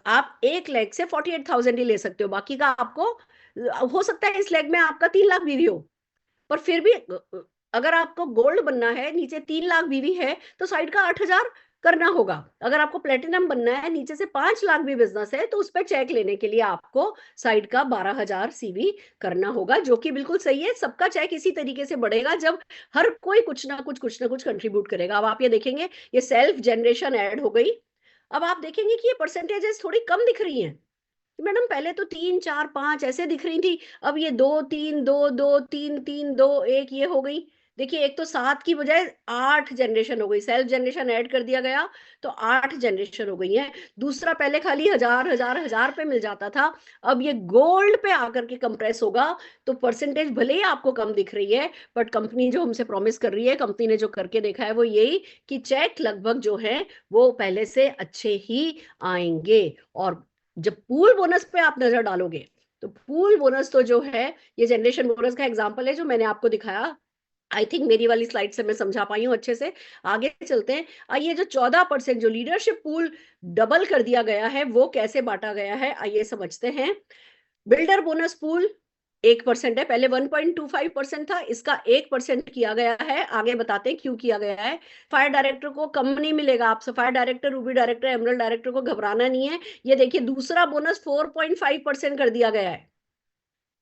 A: आप एक लेग से 48,000 ही ले सकते हो, बाकी का आपको हो सकता है इस लेग में आपका 3 लाख बीवी हो, पर फिर भी अगर आपको गोल्ड बनना है, नीचे 3 लाख बीवी है, तो साइड का 8,000 करना होगा। अगर आपको प्लेटिनम बनना है, नीचे से 5 लाख भी बिजनेस है, तो उस पर चेक लेने के लिए आपको साइड का 12,000 CV करना होगा, जो कि बिल्कुल सही है। सबका चेक इसी तरीके से बढ़ेगा जब हर कोई कुछ ना कुछ कंट्रीब्यूट करेगा। अब आप ये देखेंगे ये सेल्फ जनरेशन ऐड हो गई। अब आप देखेंगे कि ये परसेंटेजेस थोड़ी कम दिख रही हैं। मैडम पहले तो 3 4 5 ऐसे दिख रही थी, अब ये 2 3 2 2 3 3 2 1 ये हो गई। देखिए एक तो 7 की बजाय 8 जनरेशन हो गई, सेल्फ जनरेशन ऐड कर दिया गया तो 8 जनरेशन हो गई है। दूसरा पहले खाली हजार हजार हजार पे मिल जाता था, अब ये गोल्ड पे आकर के कंप्रेस होगा। तो परसेंटेज भले ही आपको कम दिख रही है, बट कंपनी जो हमसे प्रॉमिस कर रही है, कंपनी ने जो करके देखा है वो यही कि चेक लगभग जो है वो पहले से अच्छे ही आएंगे। और जब पूल बोनस पे आप नजर डालोगे, तो पूल बोनस तो जो है ये जनरेशन बोनस का एग्जांपल है जो मैंने आपको दिखाया। आई थिंक मेरी वाली स्लाइड से मैं समझा पाई हूँ अच्छे से। आगे चलते हैं। आइए जो 14% जो लीडरशिप पूल डबल कर दिया गया है वो कैसे बांटा गया है, आइए समझते हैं। बिल्डर बोनस पूल 1% है, पहले 1.25% था, इसका 1% किया गया है। आगे बताते हैं क्यों किया गया है। फायर डायरेक्टर को कम नहीं मिलेगा, आप fire director, Ruby director, emerald director को घबराना नहीं है। ये देखिए दूसरा बोनस 4.5% कर दिया गया है।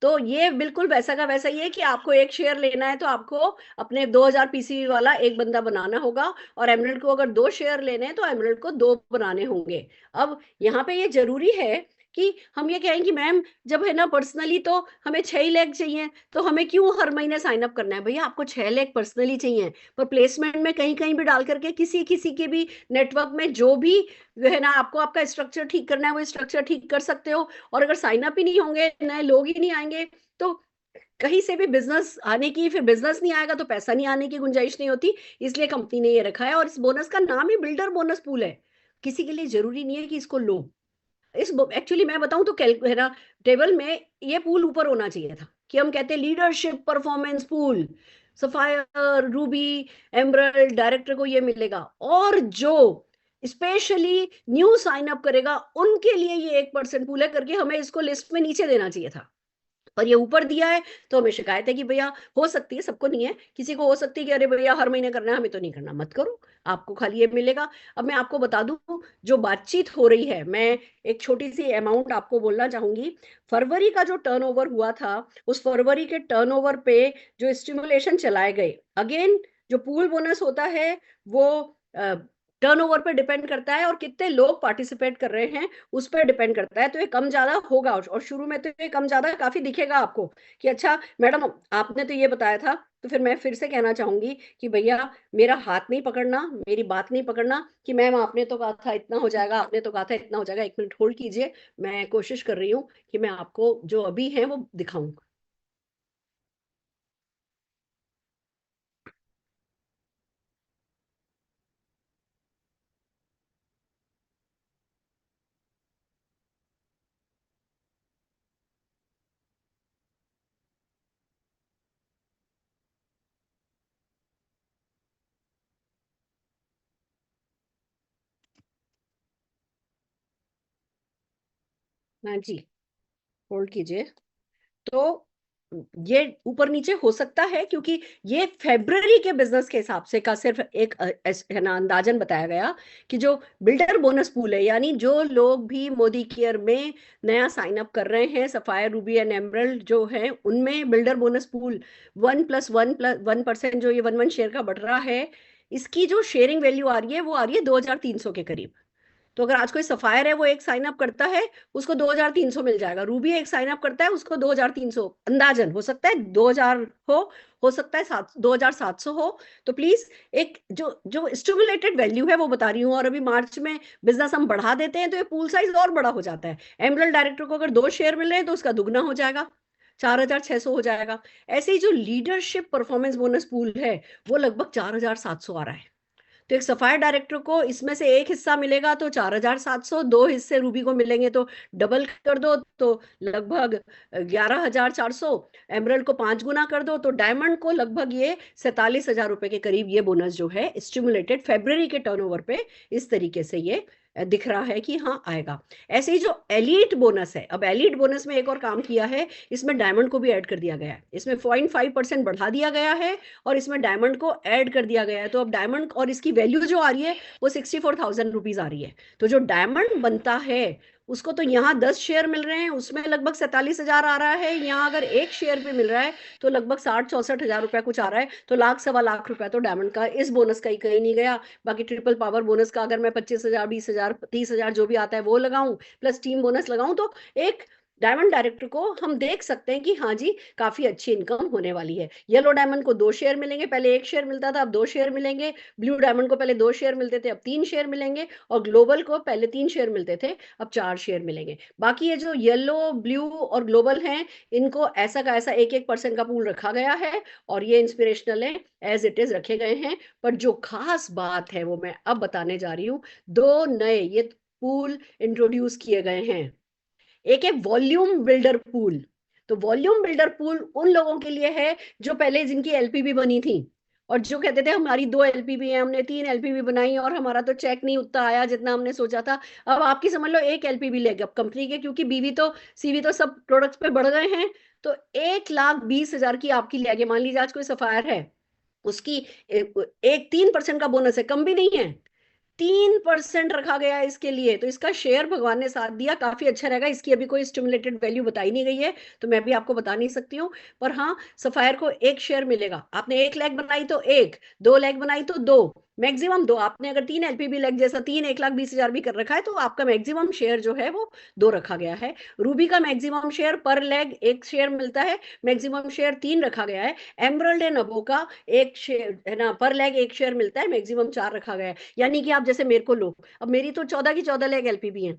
A: तो ये बिल्कुल वैसा का वैसा ही है कि आपको एक शेयर लेना है तो आपको अपने 2000 PCV वाला एक बंदा बनाना होगा, और एमरल्ड को अगर 2 शेयर लेने हैं तो एमरल्ड को 2 बनाने होंगे। अब यहाँ पे ये जरूरी है कि हम ये कहें कि मैम जब है ना पर्सनली तो हमें 6 लाख चाहिए, तो हमें क्यों हर महीने साइन अप करना है? भैया आपको 6 लाख पर्सनली चाहिए, पर प्लेसमेंट में कहीं कहीं भी डाल करके किसी किसी के भी नेटवर्क में जो भी है ना आपको आपका स्ट्रक्चर ठीक करना है वो स्ट्रक्चर ठीक कर सकते हो। और अगर साइन अप ही नहीं होंगे, नए लोग ही नहीं आएंगे, तो कहीं से भी बिजनेस आने की, फिर बिजनेस नहीं आएगा तो पैसा नहीं आने की गुंजाइश नहीं होती। इसलिए कंपनी ने ये रखा है, और इस बोनस का नाम ही बिल्डर बोनस पूल है। किसी के लिए जरूरी नहीं है कि इसको लो। इस एक्चुअली मैं बताऊं तो है ना, टेबल में ये पूल ऊपर होना चाहिए था कि हम कहते हैं leadership performance pool, sapphire, Ruby, emerald director को ये मिलेगा, और जो स्पेशली न्यू साइन अप करेगा उनके लिए ये 1% पूल है करके हमें इसको लिस्ट में नीचे देना चाहिए था। पर ये ऊपर दिया है, तो हमें शिकायत है कि भैया हो सकती है, सबको नहीं है, किसी को हो सकती है कि अरे भैया हर महीने करना है, हमें तो नहीं करना, मत करो, आपको खाली ये मिलेगा। अब मैं आपको बता दूं, जो बातचीत हो रही है, मैं एक छोटी सी अमाउंट आपको बोलना चाहूंगी। फरवरी का जो टर्नओवर हुआ था, उस फरवरी के टर्नओवर पे जो स्टिमुलेशन चलाए गए, अगेन जो पूल बोनस होता है वो टर्नओवर पे डिपेंड करता है और कितने लोग पार्टिसिपेट कर रहे हैं उस पर डिपेंड करता है। तो ये कम ज्यादा होगा, और शुरू में तो ये कम ज्यादा काफी दिखेगा आपको कि अच्छा मैडम आपने तो ये बताया था। तो फिर मैं फिर से कहना चाहूंगी कि भैया मेरा हाथ नहीं पकड़ना, मेरी बात नहीं पकड़ना कि मैम आपने तो कहा था इतना हो जाएगा, आपने तो कहा था इतना हो जाएगा। 1 मिनट होल्ड कीजिए, मैं कोशिश कर रही हूँ कि मैं आपको जो अभी है वो दिखाऊं। हाँ जी, होल्ड कीजिए। तो ये ऊपर नीचे हो सकता है क्योंकि ये फेब्रवरी के बिजनेस के हिसाब से का सिर्फ एक है ना अंदाजन बताया गया कि जो बिल्डर बोनस पूल है, यानी जो लोग भी मोदी केयर में नया साइन अप कर रहे हैं, सफायर, रूबी एंड एमरल्ड जो है उनमें बिल्डर बोनस पूल 1+1+1% जो ये 1 शेयर का बढ़ रहा है, इसकी जो शेयरिंग वैल्यू आ रही है वो आ रही है 2300 के करीब। तो अगर आज कोई सफायर है वो एक साइन अप करता है, उसको 2300 मिल जाएगा। रूबी एक साइन अप करता है, उसको 2300, अंदाजन हो सकता है 2000 हो सकता है 2700 हो। तो प्लीज एक जो जो स्टिमुलेटेड वैल्यू है वो बता रही हूँ। और अभी मार्च में बिजनेस हम बढ़ा देते हैं तो ये पूल साइज और बड़ा हो जाता है। एमरल्ड डायरेक्टर को अगर 2 शेयर मिल रहे हैं तो उसका दुगना हो जाएगा, 4600 हो जाएगा। ऐसे ही जो लीडरशिप परफॉर्मेंस बोनस पूल है वो लगभग 4700 आ रहा है। तो एक सफायर डायरेक्टर को इसमें से एक हिस्सा मिलेगा तो 4700, 2 हिस्से रूबी को मिलेंगे तो डबल कर दो तो लगभग 11400, एमरल्ड को 5 गुना कर दो तो डायमंड को लगभग ये 47,000 रुपए के करीब ये बोनस जो है स्टिमुलेटेड फेब्रवरी के टर्नओवर पे इस तरीके से ये दिख रहा है कि हाँ आएगा। ऐसे ही जो एलीट बोनस है, अब एलीट बोनस में एक और काम किया है, इसमें डायमंड को भी ऐड कर दिया गया है, इसमें 0.5% बढ़ा दिया गया है और इसमें डायमंड को ऐड कर दिया गया है। तो अब डायमंड और इसकी वैल्यू जो आ रही है वो 64,000 रुपीज आ रही है। तो जो डायमंड बनता है उसको तो यहाँ 10 शेयर मिल रहे हैं, उसमें लगभग 47,000 आ रहा है। यहाँ अगर एक शेयर पे मिल रहा है तो लगभग 60-64 हजार रुपया कुछ आ रहा है। तो लाख सवा लाख रुपया तो डायमंड का इस बोनस का ही कहीं नहीं गया। बाकी ट्रिपल पावर बोनस का अगर मैं 25,000, 20,000, 30,000 जो भी आता है वो लगाऊं, प्लस टीम बोनस लगाऊं, तो एक डायमंड डायरेक्टर को हम देख सकते हैं कि हाँ जी काफी अच्छी इनकम होने वाली है। येलो डायमंड को 2 शेयर मिलेंगे, पहले 1 शेयर मिलता था अब 2 शेयर मिलेंगे। ब्लू डायमंड को पहले 2 शेयर मिलते थे अब 3 शेयर मिलेंगे। और ग्लोबल को पहले 3 शेयर मिलते थे अब 4 शेयर मिलेंगे। बाकी ये जो येलो, ब्लू और ग्लोबल हैं, इनको ऐसा का ऐसा 1-1% का पूल रखा गया है और ये इंस्पिरेशनल है, एज इट इज रखे गए हैं। पर जो खास बात है वो मैं अब बताने जा रही हूँ। 2 नए ये पूल इंट्रोड्यूस किए गए हैं। एक है वॉल्यूम बिल्डर पूल। तो वॉल्यूम बिल्डर पूल उन लोगों के लिए है जो पहले जिनकी एलपीबी बनी थी और जो कहते थे हमारी 2 एलपीबी है, हमने 3 एलपीबी बनाई और हमारा तो चेक नहीं उतना आया जितना हमने सोचा था। अब आपकी समझ लो 1 एलपीबी लेगा अब कंपनी के, क्योंकि बीवी तो सीवी तो सब प्रोडक्ट्स पे बढ़ गए हैं। तो 1,20,000 की आपकी ले आगे, मान लीजिए आज कोई सफायर है, उसकी एक 3% का बोनस है, कम भी नहीं है, 3% रखा गया है इसके लिए। तो इसका शेयर भगवान ने साथ दिया, काफी अच्छा रहेगा। इसकी अभी कोई स्टिमुलेटेड वैल्यू बताई नहीं गई है तो मैं भी आपको बता नहीं सकती हूँ। पर हाँ, सफायर को 1 शेयर मिलेगा। आपने 1 लाख बनाई तो 1, 2 लाख बनाई तो 2, मैक्सिमम 2। आपने अगर 3 एलपीबी लेग जैसा 3 1,20,000 भी कर रखा है तो आपका मैक्सिमम शेयर जो है वो 2 रखा गया है। रूबी का मैक्सिमम शेयर पर लेग 1 शेयर मिलता है, मैक्सिमम शेयर 3 रखा गया है। एमराल्ड एंड अबो का 1 शेयर है ना, पर लेग 1 शेयर मिलता है, मैक्सिमम 4 रखा गया है। यानी कि आप जैसे मेरे को लो, अब मेरी तो 14 की 14 लेग एलपीबी है,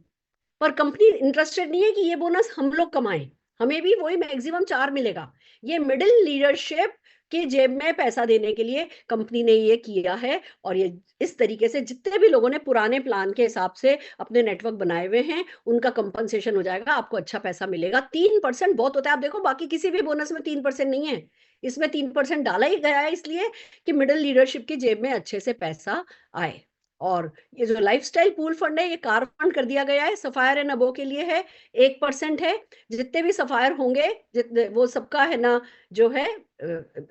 A: पर कंपनी इंटरेस्टेड नहीं है कि ये बोनस हम लोग कमाएं, हमें भी वही मैक्सिमम 4 मिलेगा। ये मिडिल लीडरशिप के जेब में पैसा देने के लिए कंपनी ने ये किया है। और ये इस तरीके से जितने भी लोगों ने पुराने प्लान के हिसाब से अपने नेटवर्क बनाए हुए हैं उनका कंपनसेशन हो जाएगा, आपको अच्छा पैसा मिलेगा। 3% बहुत होता है। आप देखो बाकी किसी भी बोनस में 3% नहीं है, इसमें 3% डाला ही गया है इसलिए कि मिडिल लीडरशिप की जेब में अच्छे से पैसा आए। और ये जो लाइफस्टाइल पूल फंड है ये कार फंड कर दिया गया है, सफायर एंड अबो के लिए है, 1% है। जितने भी सफायर होंगे जितने वो सबका है ना जो है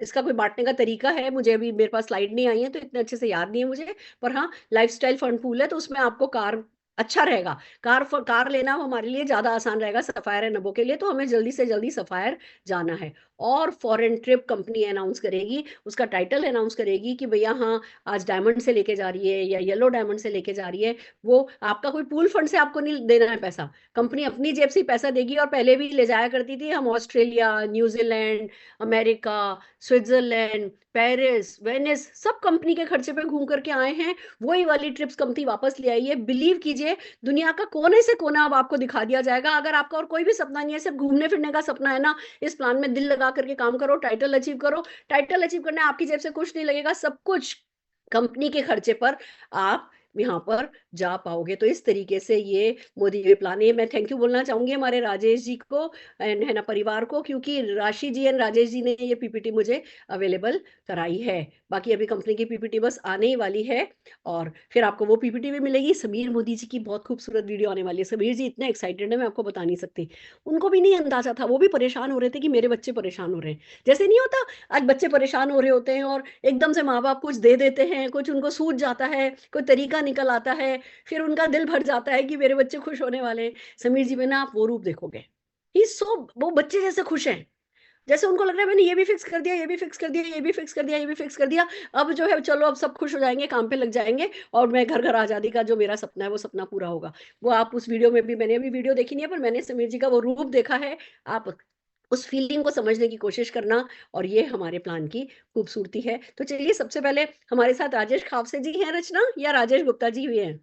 A: इसका कोई बांटने का तरीका है, मुझे अभी मेरे पास स्लाइड नहीं आई है तो इतने अच्छे से याद नहीं है मुझे। पर हाँ, लाइफस्टाइल फंड पूल है तो उसमें आपको कार अच्छा रहेगा। कार लेना हमारे लिए ज्यादा आसान रहेगा सफायर एंड अबो के लिए, तो हमें जल्दी से जल्दी सफायर जाना है। और फॉरेन ट्रिप कंपनी अनाउंस करेगी, उसका टाइटल अनाउंस करेगी कि भैया हाँ आज डायमंड से लेके जा रही है या येलो डायमंड से लेके जा रही है। वो आपका कोई पूल फंड से आपको नहीं देना है पैसा, कंपनी अपनी जेब से ही पैसा देगी। और पहले भी ले जाया करती थी, हम Australia, New Zealand, America, Switzerland, Paris, Venice सब कंपनी के खर्चे पे घूम करके आए हैं। वही वाली ट्रिप्स कंपनी वापस ले आई है। बिलीव कीजिए, दुनिया का कोने से कोना अब आपको दिखा दिया जाएगा। अगर आपका और कोई भी सपना नहीं है, सिर्फ घूमने फिरने का सपना है ना, इस प्लान में दिल लगा करके काम करो, टाइटल अचीव करो। टाइटल अचीव करने आपकी जेब से कुछ नहीं लगेगा, सब कुछ कंपनी के खर्चे पर आप यहाँ पर जा पाओगे। तो इस तरीके से ये मोदी ये प्लान है। मैं थैंक यू बोलना चाहूंगी हमारे राजेश जी को एंड है ना परिवार को, क्योंकि राशि जी एंड राजेश जी ने ये पीपीटी मुझे अवेलेबल कराई है। बाकी अभी कंपनी की पीपीटी बस आने ही वाली है और फिर आपको वो पीपीटी भी मिलेगी। समीर मोदी जी की बहुत खूबसूरत वीडियो आने वाली है। समीर जी इतने एक्साइटेड है, मैं आपको बता नहीं सकती। उनको भी नहीं अंदाजा था, वो भी परेशान हो रहे थे कि मेरे बच्चे परेशान हो रहे हैं। जैसे नहीं होता, आज बच्चे परेशान हो रहे होते हैं और एकदम से माँ बाप कुछ दे देते हैं, कुछ उनको सूझ जाता है, कोई तरीका निकल आता है, फिर उनका दिल भर जाता है कि मेरे बच्चे खुश होने वाले हैं। समीर जी में ना आप वो रूप देखोगे, ही सो वो बच्चे जैसे खुश हैं, जैसे उनको लग रहा है मैंने ये भी फिक्स कर दिया, ये भी फिक्स कर दिया, ये भी फिक्स कर दिया, ये भी फिक्स कर दिया। अब जो है चलो अब सब खुश हो जाएंगे, काम पे लग जाएंगे और मैं घर घर आजादी का जो मेरा सपना है वो सपना पूरा होगा। वो आप उस वीडियो में भी, मैंने अभी वीडियो देखी नहीं है पर मैंने समीर जी का वो रूप देखा है। आप उस फीलिंग को समझने की कोशिश करना। और ये हमारे प्लान की खूबसूरती है। तो चलिए सबसे पहले हमारे साथ राजेश खावसे जी हैं रचना, या राजेश गुप्ता जी भी हैं?